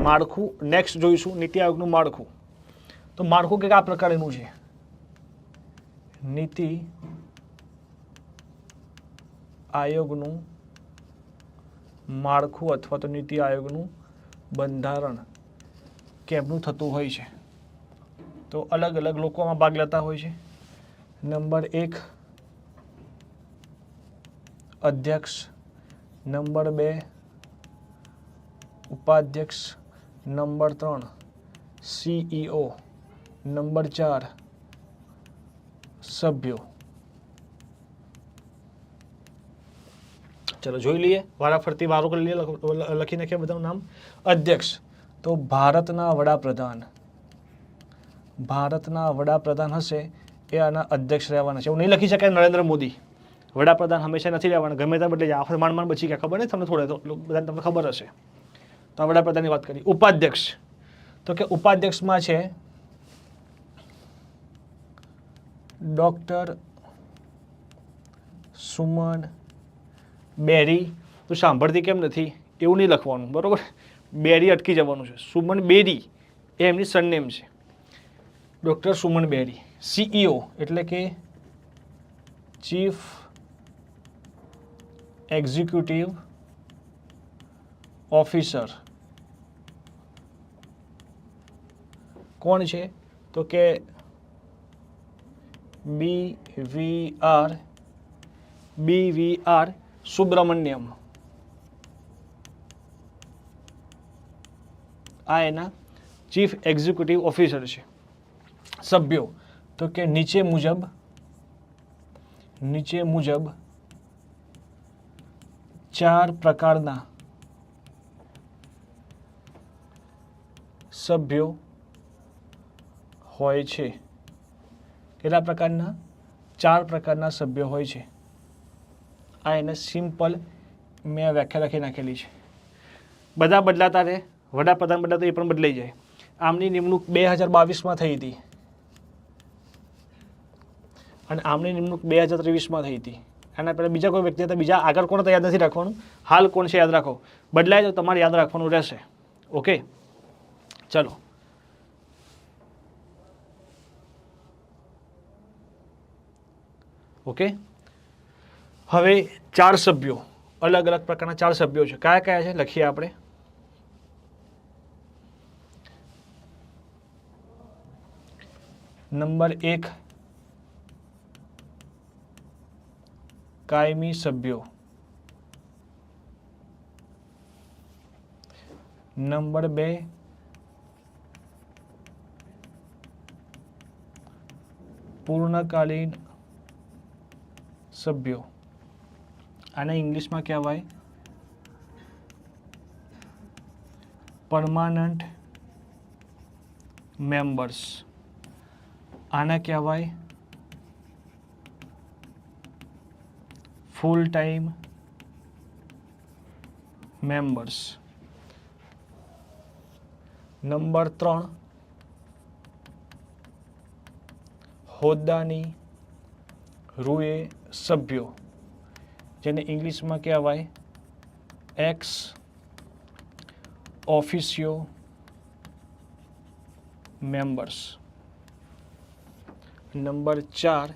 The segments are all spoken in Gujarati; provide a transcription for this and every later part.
માળખું નેક્સ્ટ જોઈશું નીતિ આયોગનું માળખું. તો માળખું કંઈક આ પ્રકારનું છે. નીતિ આયોગનું માળખું અથવા તો નીતિ આયોગનું બંધારણ કેમનું થતું હોય છે. તો અલગ અલગ લોકો આમાં ભાગ લેતા હોય છે. નંબર 1 અધ્યક્ષ, નંબર 2 ઉપાધ્યક્ષ, નંબર 3 CEO, નંબર 4 સભ્યો. ચલો જોઈ લઈએ, વારાફરતી વારો કરી લઈએ, લખી નાખીએ બધાનું નામ. અધ્યક્ષ તો ભારતના વડાપ્રધાન, ભારતના વડાપ્રધાન હશે એ આના અધ્યક્ષ રહેવાના છે. એવું નહીં લખી શકાય નરેન્દ્ર મોદી. વડાપ્રધાન હંમેશા નથી રહેવાના, ગમે ત્યાં બદલે જાય. માંડ માંડ બચી ગયા, ખબર નહીં તમને, થોડે તો બધાને તમને ખબર હશે. તો આ વડાપ્રધાનની વાત કરી. ઉપાધ્યક્ષ તો કે ઉપાધ્યક્ષમાં છે ડૉક્ટર સુમન બેરી. તો સાંભળતી કેમ નથી એવું નહીં લખવાનું, બરાબર? બેરી અટકી જવાનું છે. સુમન બેરી એ એમની સરનેમ છે, ડૉક્ટર સુમન બેરી. CEO એટલે કે ચીફ એક્ઝિક્યુટિવ ઓફિસર કોણ છે? તો કે BVR સુબ્રમણ્યમ. આ એના ચીફ એક્ઝિક્યુટિવ ઓફિસર છે. સભ્યો તો કે નીચે મુજબ 4 પ્રકારના સભ્યો હોય છે. કેટલા પ્રકારના? 4 પ્રકારના સભ્યો હોય છે. આ એને સિમ્પલ મેં વ્યાખ્યા લખી નાખેલી છે. બધા બદલાતા રહે, વડાપ્રધાન બદલાતા એ પણ બદલાઈ જાય. આમની નિમણૂક 2022માં થઈ હતી અને આમની નિમણૂક 2023માં થઈ હતી. આના પહેલાં બીજા કોઈ વ્યક્તિ હતા, બીજા આગળ કોણ હતા યાદ નથી રાખવાનું, હાલ કોણ છે યાદ રાખો. બદલાય તો તમારે યાદ રાખવાનું રહેશે. ઓકે, ચલો. ઓકે, હવે 4 સભ્યો, અલગ અલગ પ્રકારના 4 સભ્યો છે. કયા કયા છે લખીએ આપણે. નંબર 1 કાયમી સભ્યો, નંબર 2 પૂર્ણકાલીન સભ્યો. આને ઇંગ્લિશમાં કહેવાય પરમાનન્ટ મેમ્બર્સ. આને કહેવાય ફૂલ ટાઈમ મેમ્બર્સ. નંબર 3 હોદ્દાની રૂએ સભ્યો, જેને ઇંગ્લિશમાં કહેવાય એક્સ ઓફિશિયો મેમ્બર્સ. નંબર 4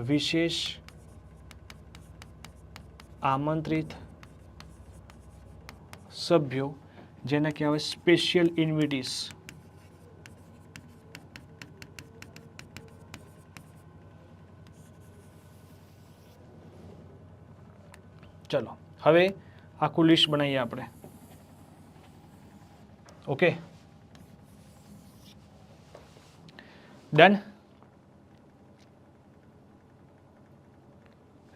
વિશેષ આમંત્રિત સભ્યો, જેને કહેવાય સ્પેશિયલ ઇન્વિટીસ. ચલો હવે આખું લિસ્ટ બનાવીએ આપણે. Okay, done.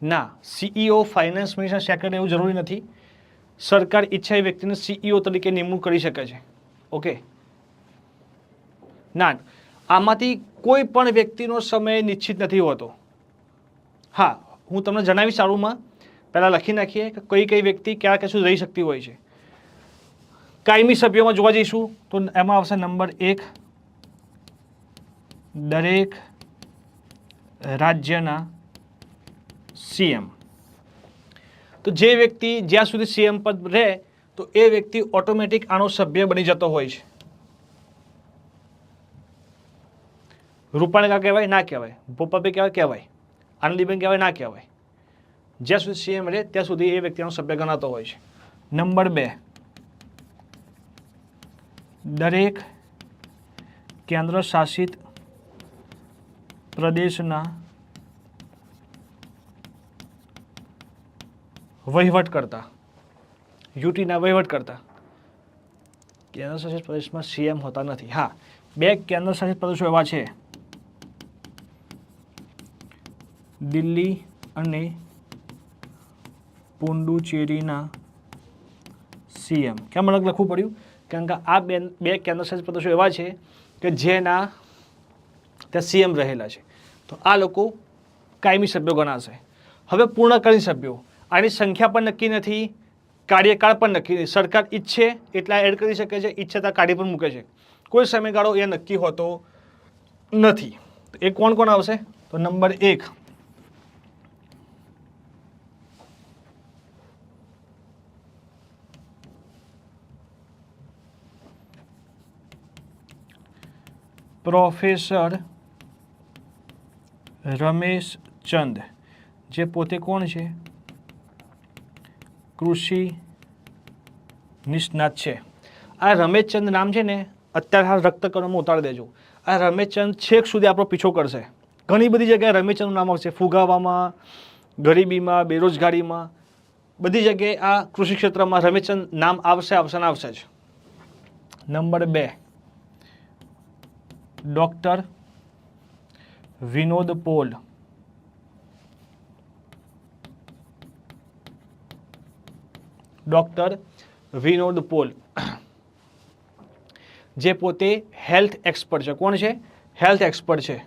ના, CEO, ફાઇનાન્સ મિનિસ્ટર, સેક્રેટરી એવું જરૂરી નથી. સરકાર ઈચ્છા એ વ્યક્તિને CEO તરીકે નિમણૂક કરી શકે છે. ઓકે, ના, આમાંથી કોઈ પણ વ્યક્તિનો સમય નિશ્ચિત નથી હોતો. હા, હું તમને જણાવીશ ચાલુમાં. પહેલાં લખી નાખીએ કે કઈ કઈ વ્યક્તિ ક્યાં ક્યાં સુધી રહી શકતી હોય છે. કાયમી સભ્યોમાં જોવા જઈશું તો એમાં આવશે નંબર 1 દરેક રાજ્યના CM. તો જે વ્યક્તિ જ્યાં સુધી સીએમ પદ રહે તો એ વ્યક્તિ ઓટોમેટિક આનો સભ્ય બની જતો હોય છે. રૂપાણી કાકા કહેવાય ના કહેવાય, ભૂપાભાઈ કહેવાય કહેવાય, આનંદીબેન કહેવાય ના કહેવાય. જ્યાં સુધી સીએમ રહે ત્યાં સુધી એ વ્યક્તિનો સભ્ય ગણાતો હોય છે. નંબર 2, દરેક કેન્દ્ર શાસિત પ્રદેશના વહીવટકર્તા, યુટીના વહીવટકર્તા. કેન્દ્ર શાસિત પ્રદેશમાં સીએમ હોતા નથી. હા, 2 કેન્દ્ર શાસિત પ્રદેશો એવા છે, દિલ્હી અને પુડુચેરીના સીએમ. કેમ અલગ લખવું પડ્યું? કારણ કે આ 2 કેન્દ્ર શાસિત પ્રદેશો એવા છે કે જેના ત્યાં સીએમ રહેલા છે. તો આ લોકો કાયમી સભ્યો ગણાશે. હવે પૂર્ણકાલીન સભ્યો, આની સંખ્યા પણ નક્કી નથી, કાર્યકાળ પણ નક્કી નથી. સરકાર ઈચ્છે એટલા એડ કરી શકે છે, ઈચ્છે ત્યાં કાઢી પણ મૂકે છે. કોઈ સમયગાળો એ નક્કી હોતો નથી. એ કોણ કોણ આવશે? તો નંબર 1, પ્રોફેસર રમેશચંદ, જે પોતે કોણ છે? કૃષિ નિષ્ણાત છે. આ રમેશચંદ નામ છે ને અત્યારે હાલ રક્તકણોમાં ઉતારી દેજો. આ રમેશચંદ છેક સુધી આપણો પીછો કરશે. ઘણી બધી જગ્યાએ રમેશચંદનું નામ આવશે, ફુગાવામાં, ગરીબીમાં, બેરોજગારીમાં, બધી જગ્યાએ આ કૃષિ ક્ષેત્રમાં રમેશચંદ નામ આવશે ને આવશે જ. નંબર 2, ડૉક્ટર વિનોદ પોલ, ડૉક્ટર વિનોદ પોલ, જે પોતે હેલ્થ એક્સપર્ટ છે. કોણ છે? હેલ્થ એક્સપર્ટ છે.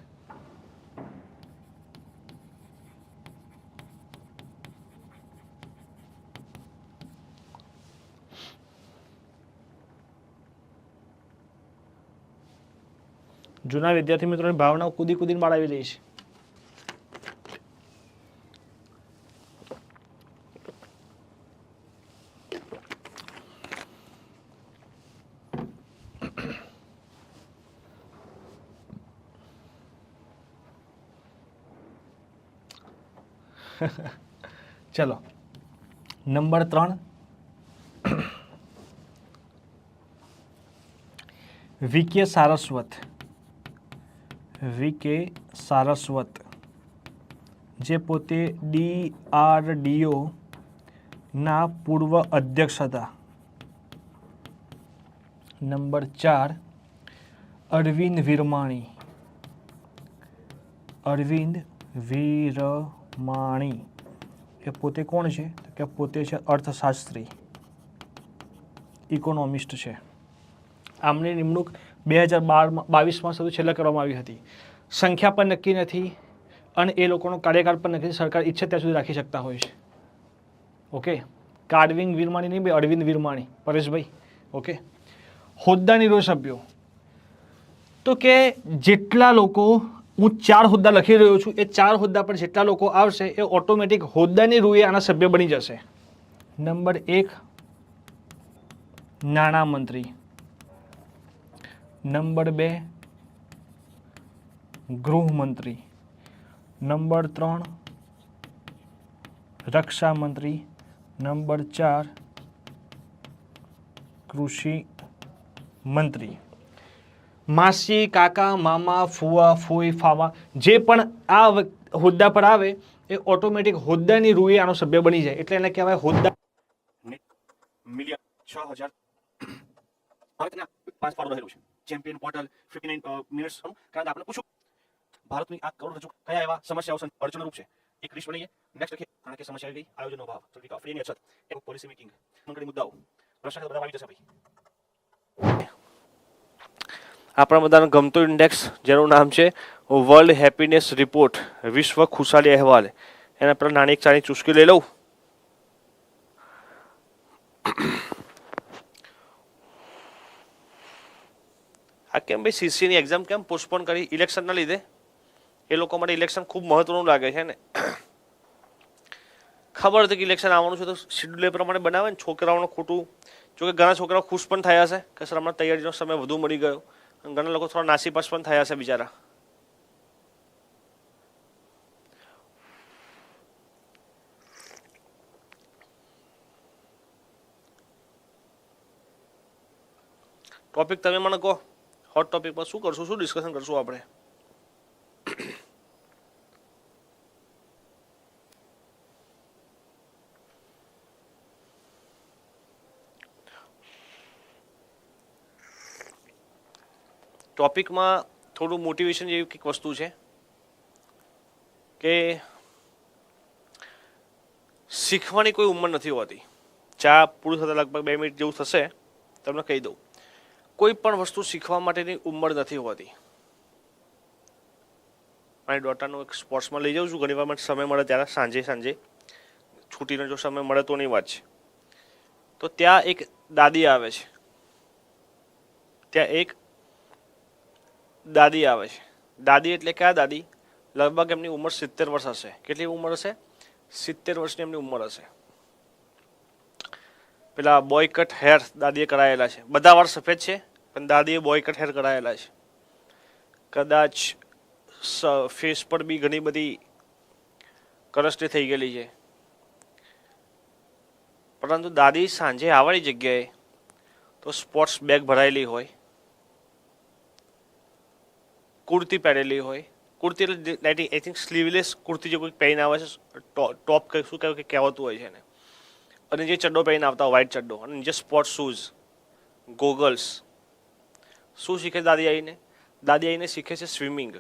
જૂના વિદ્યાર્થી મિત્રોની ભાવનાઓ કૂદી કૂદીને બાળાવી દે છે. ચલો, number 3, VK Saraswat, VK Saraswat, જે પોતે DRDO ના પૂર્વ અધ્યક્ષ હતા. નંબર 4, અરવિંદ વિરમાણી, અરવિંદ વિરમાણી, એ પોતે કોણ છે? કે પોતે છે અર્થશાસ્ત્રી, ઇકોનોમિસ્ટ છે. આમની નિમણૂક 2022માં શરૂ છેલ્લે કરવામાં આવી હતી. સંખ્યા પણ નક્કી નથી અને એ લોકોનો કાર્યકાળ પણ નક્કી. સરકાર ઈચ્છે ત્યાં સુધી રાખી શકતા હોય છે. ઓકે, કાર્ડવિંગ વિરમાણી નહીં ભાઈ, અરવિંદ વિરમાણી, પરેશભાઈ. ઓકે, હોદ્દાની રોજ સભ્યો, તો કે જેટલા લોકો, હું 4 હોદ્દા લખી રહ્યો છું, એ 4 હોદ્દા પર જેટલા લોકો આવશે એ ઓટોમેટિક હોદ્દાની રૂએ આના સભ્ય બની જશે. નંબર 1, નાણામંત્રી. નંબર 2, ગૃહમંત્રી. નંબર 3, રક્ષા મંત્રી. નંબર 4, કૃષિ મંત્રી. માસી, કાકા, મામા, ફુવા, ફૂઈ, ફાવા, જે પણ આ હોદ્દા પર આવે એ ઓટોમેટિક હોદ્દાની રૂએ આનો સભ્ય બની જાય. એટલે એને કહેવાય હોદ્દા. મિલિયન 6000 હવે તેના 5 ફાળો રહેલું છે. Champion portal 59 minutes. કારણ આપણે પૂછું ભારતની આ કરોડરજ્જુ કયા એવા સમસ્યાઓ અડચણરૂપ છે, એક લિસ્ટ બનાવીએ. નેક્સ્ટ લખીએ કારણ કે સમસ્યા આવી ગઈ, આયોજનનો અભાવ, તો ફ્રીની અછત, એક પોલિસી મેકિંગ, મંગળી મુદ્દાઓ, ભ્રષ્ટાચાર બધા આવી જશે ભાઈ. આપણા બધાનો ગમતો ઇન્ડેક્સ જેનું નામ છે વર્લ્ડ હેપીનેસ રિપોર્ટ, વિશ્વ ખુશાલી અહેવાલ. એના પર નાની એક સારી ચુસ્કી લઈ લઉં. આ કેમ ભાઈ સીસીની એક્ઝામ કેમ પોસ્ટપોન કરી? ઇલેક્શનના લીધે. એ લોકો માટે ઇલેક્શન ખૂબ મહત્વનું લાગે છે ને. ખબર હતી કે ઇલેક્શન આવવાનું છે તો શેડ્યુલ એ પ્રમાણે બનાવે ને છોકરાઓનું ખોટું. જોકે ઘણા છોકરાઓ ખુશ પણ થયા હશે કે સર હમણાં તૈયારીનો સમય વધુ મળી ગયો. અને ઘણા લોકો થોડા નાસીપાસ પણ થયા હશે બિચારા. ટોપિક તમે મને કહો. હોટ ટોપિક પર શું કરશું, શું ડિસ્કશન કરશું આપણે? ટોપિકમાં થોડું મોટિવેશન જેવી કંઈક વસ્તુ છે કે શીખવાની કોઈ ઉંમર નથી હોતી. ચા પૂરું થતાં લગભગ 2 મિનિટ જેવું થશે. તમને કહી દઉં, કોઈ પણ વસ્તુ શીખવા માટેની ઉંમર નથી હોતી. મારી ડોટરનું એક સ્પોર્ટ્સમાં લઈ જાઉં છું ઘણી વાર, મને સમય મળે ત્યારે સાંજે છૂટીનો જો સમય મળે તોની વાત છે. તો ત્યાં એક દાદી આવે છે. દાદી એટલે કયા દાદી? લગભગ એમની ઉંમર 70 વર્ષ હશે. કેટલી ઉંમર હશે? 70 વર્ષની એમની ઉંમર હશે. પેલા બોય કટ હેર દાદીએ કરાયેલા છે. બધા વાર સફેદ છે પણ દાદીએ બોય કટ હેર કરાયેલા છે. કદાચ ફેસ પર બી ઘણી બધી કરસ્ટી થઈ ગયેલી છે. પરંતુ દાદી સાંજે આવવાની જગ્યાએ તો સ્પોર્ટ્સ બેગ ભરાયેલી હોય, કુર્તી પહેરેલી હોય. કુર્તી એટલે આઈ થિંક સ્લીવલેસ કુર્તી જે કોઈ પહેરીને આવે છે, ટોપ શું કહેવાતું હોય છે એને. અને જે ચડ્ડો પહેરીને આવતા વ્હાઇટ ચડ્ડો, અને નીચે સ્પોર્ટ્સ શૂઝ, ગોગલ્સ. શું શીખે દાદી આવીને? દાદી આવીને શીખે છે સ્વિમિંગ.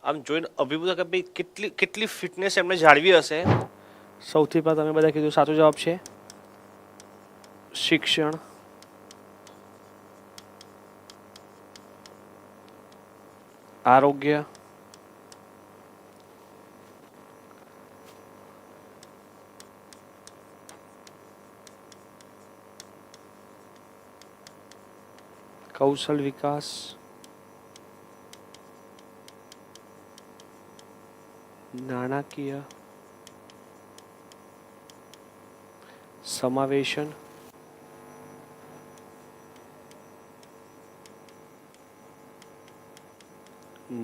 આમ જોઈને અભિભૂત કે ભાઈ કેટલી ફિટનેસ એમને જાળવી હશે. સૌથી પહેલાં તમે બધા કીધું સાચો જવાબ છે શિક્ષણ. આરોગ્ય, કૌશલ વિકાસ, નાણાકીય સમાવેશન,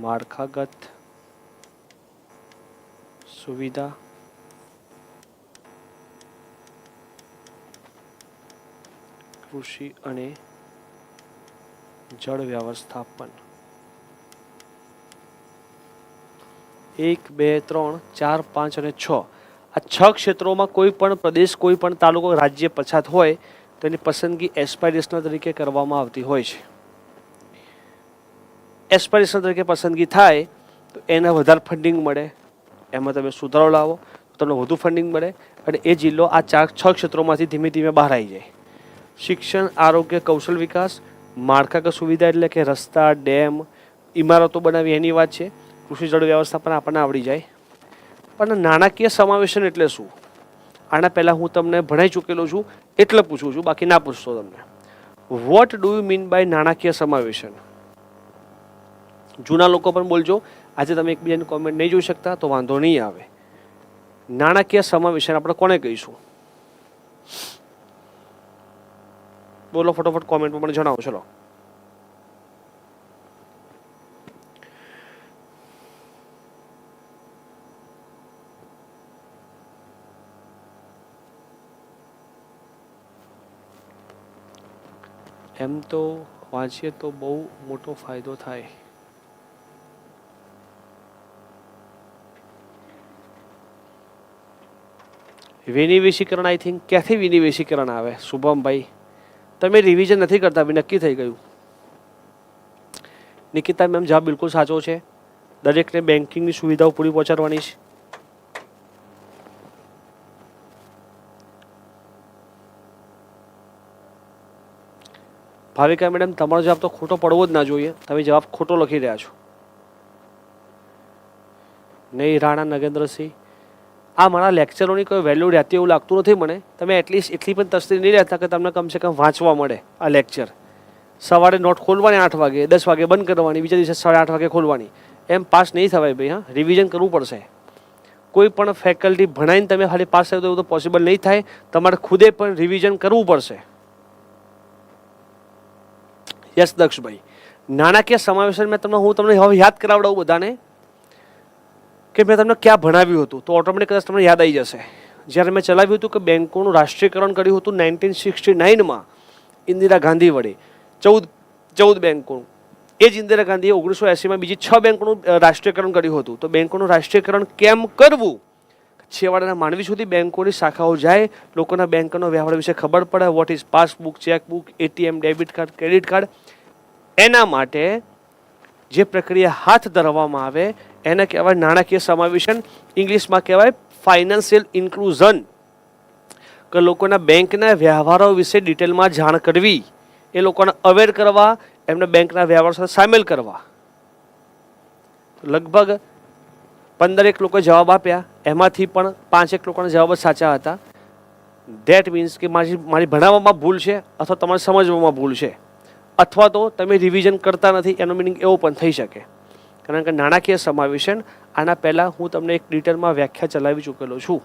માળખાગત સુવિધા, કૃષિ અને જળ વ્યવસ્થાપન. 1, 2, 3, 4, 5 અને 6 આ 6 ક્ષેત્રોમાં કોઈ પણ પ્રદેશ, કોઈ પણ તાલુકો, રાજ્ય પછાત હોય તો એની પસંદગી એસ્પાયરેશનલ તરીકે કરવામાં આવતી હોય છે. એસ્પાયરેશનલ તરીકે પસંદગી થાય તો એને વધારે ફંડિંગ મળે, એમાં તમે સુધારો લાવો તો તમને વધુ ફંડિંગ મળે અને એ જિલ્લો આ 6 ક્ષેત્રોમાંથી ધીમે ધીમે બહાર આવી જાય. શિક્ષણ, આરોગ્ય, કૌશલ વિકાસ, માળખાગત સુવિધા એટલે કે રસ્તા, ડેમ, ઇમારતો બનાવી એની વાત છે. કૃષિ જળ વ્યવસ્થાપન આપણને આવડી જાય. પણ નાણાકીય સમાવેશન એટલે શું? આના પહેલાં હું તમને ભણાઈ ચૂકેલો છું એટલે પૂછું છું, બાકી ના પૂછતો તમને. What do you mean by નાણાકીય સમાવેશન? જૂના લોકો પણ બોલજો. આજે તમે એકબીજાની કોમેન્ટ નહીં જોઈ શકતા તો વાંધો નહીં આવે. નાણાકીય સમાવેશન આપણે કોને કહીશું? બોલો ફટોફટ કોમેન્ટમાં મને જણાવો. ચલો. એમ તો વાંચીએ તો બહુ મોટો ફાયદો થાય. વિનિવેશીકરણ, આઈ થિંક ક્યાંથી વિનિવેશીકરણ આવે? શુભમભાઈ, તમે રિવિઝન નથી કરતા બી નક્કી થઈ ગયું. નિકિતા મેમ, જવાબ બિલકુલ સાચો છે. દરેકને બેન્કિંગની સુવિધાઓ પૂરી પહોંચાડવાની છે. ભાવિકા મેડમ, તમારો જવાબ તો ખોટો પડવો જ ના જોઈએ. તમે જવાબ ખોટો લખી રહ્યા છો. નહીં રાણા નગેન્દ્રસિંહ, આ મારા લેક્ચરોની કોઈ વેલ્યુ રહેતી એવું લાગતું નથી મને. તમે એટલીસ્ટ એટલી પણ તસ્દી નહીં રહેતા કે તમને કમસે કમ વાંચવા મળે આ લેક્ચર. સવારે નોટ ખોલવાની 8 વાગે, 10 વાગે બંધ કરવાની, બીજા દિવસે 8:30 વાગે ખોલવાની. એમ પાસ નહીં થવાય ભાઈ. હા, રિવિઝન કરવું પડશે. કોઈ પણ ફેકલ્ટી ભણાવીને તમે ખાલી પાસ થયો તો એવું તો પોસિબલ નહીં થાય. તમારે ખુદે પણ રિવિઝન કરવું પડશે. યસ દક્ષભાઈ, નાણાકીય સમાવેશન હું તમને હવે યાદ કરાવડાવું બધાને કે મેં તમને ક્યાં ભણાવ્યું હતું, તો ઓટોમેટિક કદાચ તમને યાદ આવી જશે. જ્યારે મેં ચલાવ્યું હતું કે બેંકોનું રાષ્ટ્રીયકરણ કર્યું હતું 1969માં ઇન્દિરા ગાંધી વડે, 14 બેંકોનું. એ જ ઇન્દિરા ગાંધીએ 1980માં બીજી 6 બેંકોનું રાષ્ટ્રીયકરણ કર્યું હતું. તો બેંકોનું રાષ્ટ્રીયકરણ કેમ કરવું, છેવાડાના માનવી સુધી બેંકોની શાખાઓ જાય, લોકોના બેંકોનો વ્યવહાર વિશે ખબર પડે, what is passbook, chequebook, ATM, debit card, credit card. એના માટે જે પ્રક્રિયા હાથ ધરવામાં આવે એને કહેવાય નાણાકીય સમાવેશન. ઇંગ્લિશમાં કહેવાય ફાઇનાન્શિયલ ઇન્ક્લુઝન, કે લોકોના બેંકના વ્યવહારો વિશે ડિટેલમાં જાણ કરવી, એ લોકોને અવેર કરવા, એમને બેંકના વ્યવહાર સાથે સામેલ કરવા. લગભગ 15 લોકોએ જવાબ આપ્યા, એમાંથી પણ 5 લોકોના જવાબ જ સાચા હતા. ધેટ મીન્સ કે મારી ભણાવવામાં ભૂલ છે અથવા તમારે સમજવામાં ભૂલ છે, અથવા તો તમે રિવિઝન કરતા નથી, એનો મિનિંગ એવો પણ થઈ શકે. કારણ કે નાણાકીય સમાવેશન આના પહેલાં હું તમને એક ડિટેલમાં વ્યાખ્યા ચલાવી ચૂકેલો છું.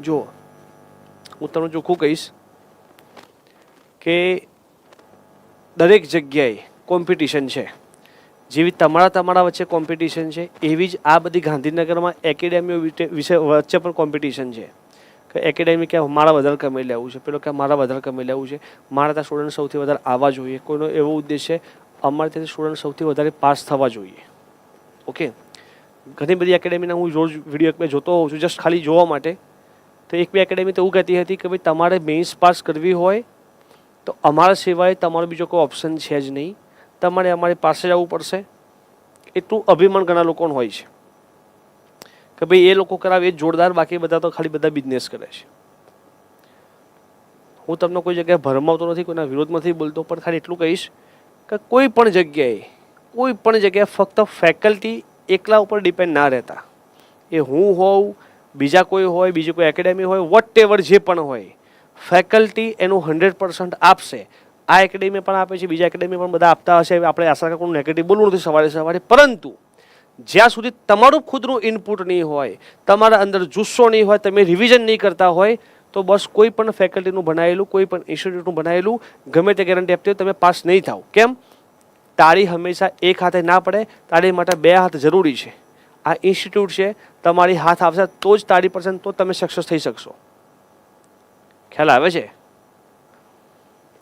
જો હું તમને ચોખ્ખું કહીશ કે દરેક જગ્યાએ કોમ્પિટિશન છે. જેવી તમારા વચ્ચે કોમ્પિટિશન છે, એવી જ આ બધી ગાંધીનગરમાં એકેડેમીઓ વિશે વચ્ચે પણ કોમ્પિટિશન છે. કે એકેડેમી કે મારા વધારે કમાઈ લેવું છે, પેલો કે મારા વધારે કમાઈ લેવું છે, મારા ત્યાં સ્ટુડન્ટ સૌથી વધારે આવવા જોઈએ. કોઈનો એવો ઉદ્દેશ છે અમારે ત્યાંથી સ્ટુડન્ટ સૌથી વધારે પાસ થવા જોઈએ. ઓકે, ઘણી બધી એકેડેમીના હું રોજ વિડીયો જોતો હોઉં છું જસ્ટ ખાલી જોવા માટે. તો એક બે એકેડેમી તો એવું કહેતી હતી કે ભાઈ તમારે મેઇન્સ પાસ કરવી હોય તો અમારા સિવાય તમારો બીજો કોઈ ઓપ્શન છે જ નહીં, તમારે અમારી પાસે જ આવવું પડશે. એટલું અભિમાન ઘણા લોકોનું હોય છે કે ભાઈ એ લોકો કરાવે એ જોરદાર, બાકી બધા તો ખાલી બધા બિઝનેસ કરે છે. હું તમને કોઈ જગ્યાએ ભરમાવતો નથી, કોઈના વિરોધમાં નથી બોલતો, પણ ખાલી એટલું કહીશ કે કોઈ પણ જગ્યાએ ફક્ત ફેકલ્ટી એકલા ઉપર ડિપેન્ડ ના રહેતા. એ હું હોઉં, બીજા કોઈ હોય, બીજી કોઈ એકેડેમી હોય, વોટ એવર જે પણ હોય, ફેકલ્ટી એનું 100% આપશે. આ એકેડેમી પણ આપે છે, બીજા એકેડેમી પણ બધા આપતા હશે. આપણે આશા કોઈ નેગેટિવ બોલવું નથી સવારે, પરંતુ જ્યાં સુધી તમારું ખુદનું ઇનપુટ નહીં હોય, તમારા અંદર જુસ્સો નહીં હોય, તમે રિવિઝન નહીં કરતા હોય, તો બસ કોઈ પણ ફેકલ્ટીનું બનાવેલું, કોઈ પણ ઇન્સ્ટિટ્યૂટનું બનાવેલું ગમે તે ગેરંટી આપતી હોય તમે પાસ નહીં થાવ. કેમ? તાળી હંમેશા એક હાથે ના પડે, તાળી માટે 2 હાથ જરૂરી છે. આ ઇન્સ્ટિટ્યૂટ છે, તમારી હાથ આવશે તો જ તાળી પડશે, તો તમે સક્સેસ થઈ શકશો. ખ્યાલ આવે છે?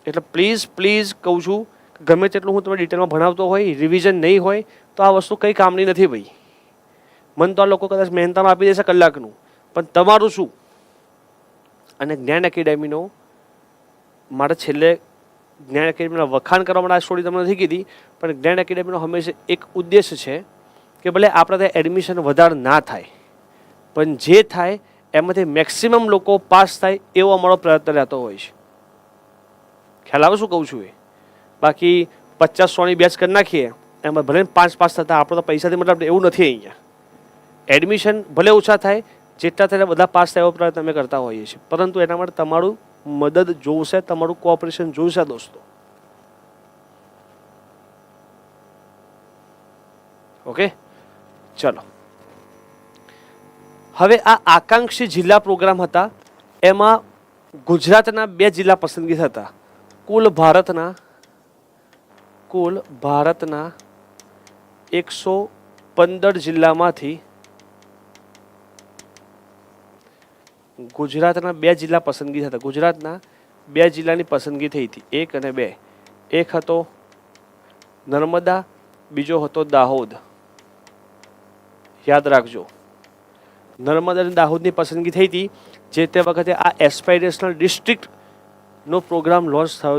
એટલે પ્લીઝ કહું છું, ગમે તેટલું હું તમને ડિટેલમાં ભણાવતો હોય, રિવિઝન નહીં હોય તો આ વસ્તુ કંઈ કામની નથી ભાઈ. મને તો આ લોકો કદાચ મહેનતામાં આપી દેશે કલાકનું, પણ તમારું શું? અને જ્ઞાન એકેડેમીનો મારે છેલ્લે જ્ઞાન એકેડેમીના વખાણ કરવા માટે આ સ્ટોરી તમને નથી કીધી, પણ જ્ઞાન એકેડેમીનો હંમેશા એક ઉદ્દેશ છે કે ભલે આપણે ત્યાં એડમિશન વધારે ના થાય, પણ જે થાય એમાંથી મેક્સિમમ લોકો પાસ થાય એવો અમારો પ્રયત્ન રહેતો હોય છે. ખ્યાલ આવે શું કહું છું એ? બાકી 50-100ની બેચ કરી નાખીએ એમાં ભલે 5 પાસ થતા, આપણે તો પૈસાથી મતલબ એવું નથી. અહીંયા એડમિશન ભલે ઓછા થાય, જેટલા થાય બધા પાસ થાય એવો પ્રયત્ન અમે કરતા હોઈએ છીએ, પરંતુ એના માટે તમારું મદદ જોઈશે, તમારું કોઓપરેશન જોઈશે દોસ્તો. ઓકે, ચલો હવે આ આકાંક્ષી જિલ્લા પ્રોગ્રામ હતા, એમાં ગુજરાતના 2 જિલ્લા પસંદગી થતા. કુલ ભારતના 115 જિલ્લામાંથી ગુજરાતના 2 જિલ્લા પસંદગી થતા. ગુજરાતના 2 જિલ્લાની પસંદગી થઈ હતી, 1 અને 2. એક હતો નર્મદા, બીજો હતો દાહોદ. યાદ રાખજો, નર્મદા અને દાહોદની પસંદગી થઈ હતી. જે તે વખતે આ એસ્પાયરેશનલ ડિસ્ટ્રિક્ટનો પ્રોગ્રામ લોન્ચ થયો